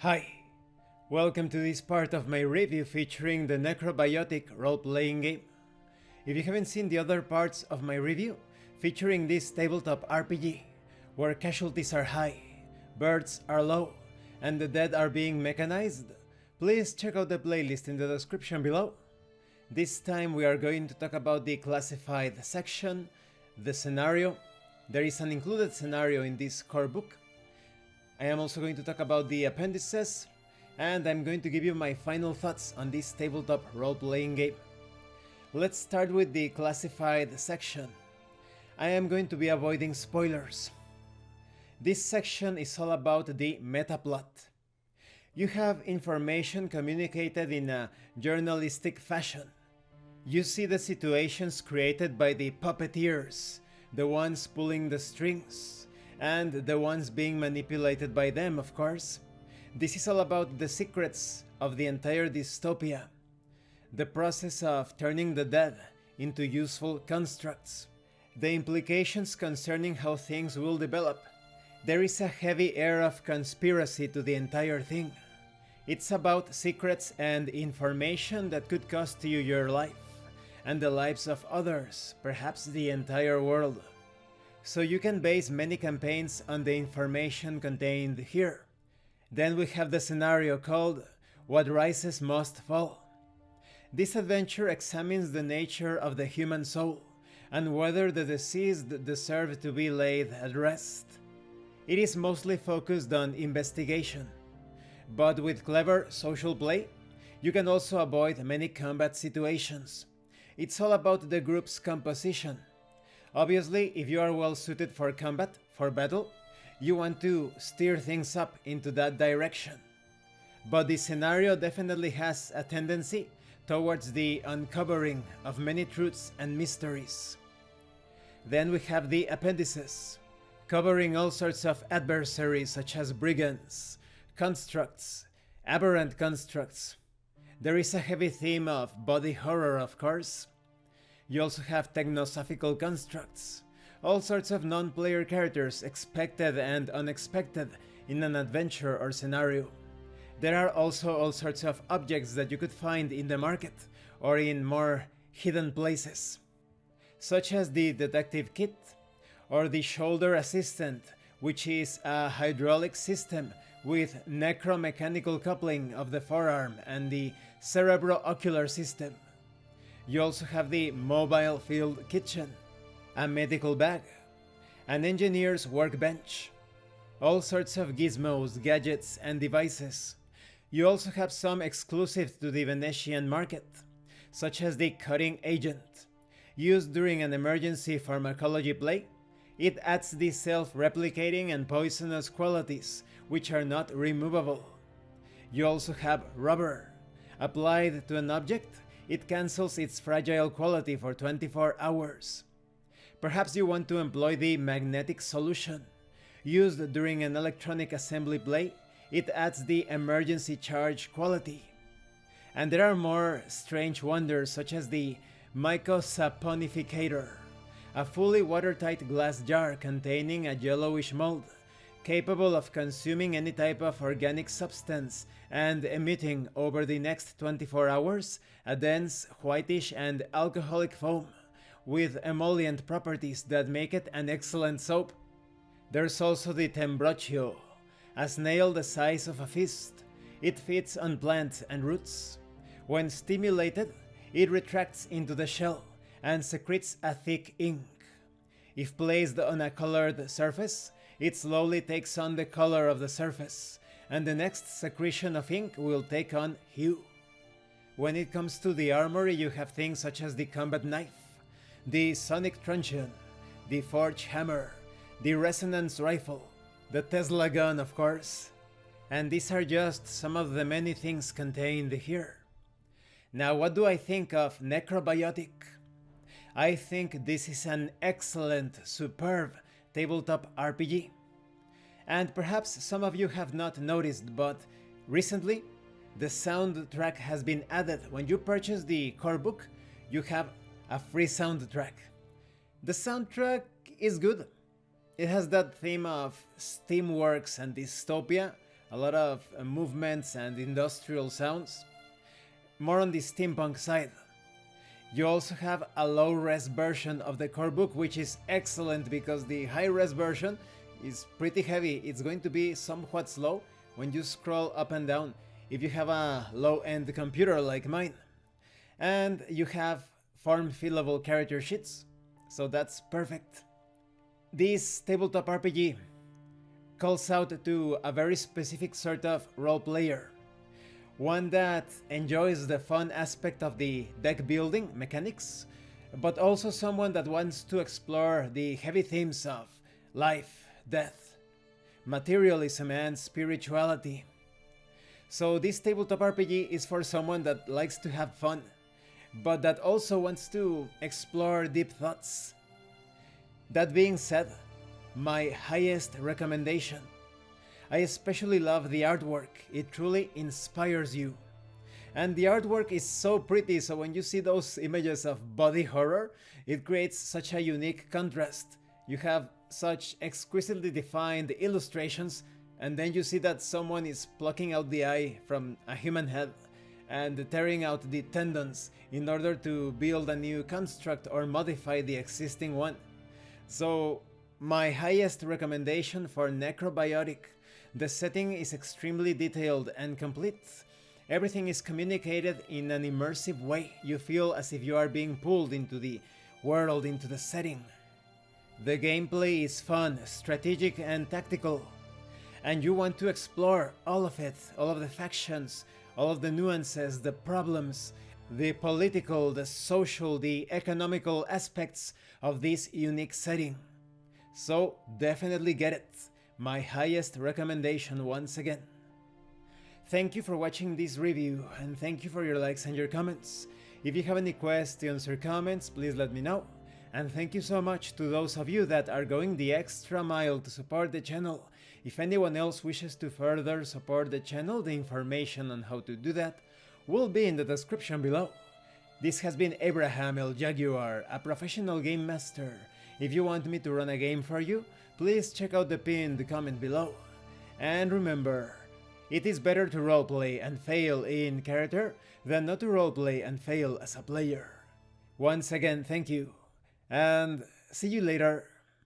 Hi, welcome to this part of my review featuring the Necrobiotic role-playing game. If you haven't seen the other parts of my review featuring this tabletop RPG, where casualties are high, birds are low, and the dead are being mechanized, please check out the playlist in the description below. This time we are going to talk about the classified section, the scenario. There is an included scenario in this core book. I am also going to talk about the appendices, and I'm going to give you my final thoughts on this tabletop role-playing game. Let's start with the classified section. I am going to be avoiding spoilers. This section is all about the meta plot. You have information communicated in a journalistic fashion. You see the situations created by the puppeteers, the ones pulling the strings, and the ones being manipulated by them, of course. This is all about the secrets of the entire dystopia, the process of turning the dead into useful constructs, the implications concerning how things will develop. There is a heavy air of conspiracy to the entire thing. It's about secrets and information that could cost you your life, and the lives of others, perhaps the entire world. So you can base many campaigns on the information contained here. Then we have the scenario called What Rises Must Fall. This adventure examines the nature of the human soul and whether the deceased deserve to be laid at rest. It is mostly focused on investigation, but with clever social play, you can also avoid many combat situations. It's all about the group's composition. Obviously, if you are well suited for combat, for battle, you want to steer things up into that direction. But the scenario definitely has a tendency towards the uncovering of many truths and mysteries. Then we have the appendices, covering all sorts of adversaries such as brigands, constructs, aberrant constructs. There is a heavy theme of body horror, of course. You also have technosophical constructs, all sorts of non-player characters expected and unexpected in an adventure or scenario. There are also all sorts of objects that you could find in the market or in more hidden places, such as the detective kit or the shoulder assistant, which is a hydraulic system with necromechanical coupling of the forearm, and the cerebro-ocular system. You also have the mobile field kitchen, a medical bag, an engineer's workbench, all sorts of gizmos, gadgets, and devices. You also have some exclusive to the Venetian market, such as the cutting agent. Used during an emergency pharmacology play, it adds the self-replicating and poisonous qualities, which are not removable. You also have rubber. Applied to an object, it cancels its fragile quality for 24 hours. Perhaps you want to employ the magnetic solution. Used during an electronic assembly play, it adds the emergency charge quality. And there are more strange wonders such as the mycosaponificator, a fully watertight glass jar containing a yellowish mold, capable of consuming any type of organic substance and emitting over the next 24 hours a dense, whitish and alcoholic foam with emollient properties that make it an excellent soap. There's also the tembrocchio, a snail the size of a fist. It feeds on plants and roots. When stimulated, it retracts into the shell and secretes a thick ink. If placed on a colored surface, it slowly takes on the color of the surface, and the next secretion of ink will take on hue. When it comes to the armory, you have things such as the combat knife, the sonic truncheon, the forge hammer, the resonance rifle, the Tesla gun, of course. And these are just some of the many things contained here. Now, what do I think of Necrobiotic? I think this is an excellent, superb tabletop RPG. And perhaps some of you have not noticed, but recently the soundtrack has been added. When you purchase the core book, you have a free soundtrack. The soundtrack is good. It has that theme of steamworks and dystopia, a lot of movements and industrial sounds. More on the steampunk side. You also have a low-res version of the core book, which is excellent because the high-res version is pretty heavy. It's going to be somewhat slow when you scroll up and down if you have a low-end computer like mine. And you have form-fillable character sheets, so that's perfect. This tabletop RPG calls out to a very specific sort of role player. One that enjoys the fun aspect of the deck building mechanics, but also someone that wants to explore the heavy themes of life, death, materialism, and spirituality. So this tabletop RPG is for someone that likes to have fun, but that also wants to explore deep thoughts. That being said, my highest recommendation. I especially love the artwork, it truly inspires you. And the artwork is so pretty, so when you see those images of body horror, it creates such a unique contrast. You have such exquisitely defined illustrations, and then you see that someone is plucking out the eye from a human head and tearing out the tendons in order to build a new construct or modify the existing one. So, my highest recommendation for Necrobiotic. The setting is extremely detailed and complete. Everything is communicated in an immersive way. You feel as if you are being pulled into the world, into the setting. The gameplay is fun, strategic, and tactical. And you want to explore all of it, all of the factions, all of the nuances, the problems, the political, the social, the economical aspects of this unique setting. So definitely get it. My highest recommendation once again. Thank you for watching this review, and thank you for your likes and your comments. If you have any questions or comments, please let me know. And thank you so much to those of you that are going the extra mile to support the channel. If anyone else wishes to further support the channel, the information on how to do that will be in the description below. This has been Abraham El Jaguar, a professional game master. If you want me to run a game for you, please check out the pinned comment below. And remember, it is better to roleplay and fail in character than not to roleplay and fail as a player. Once again, thank you, and see you later.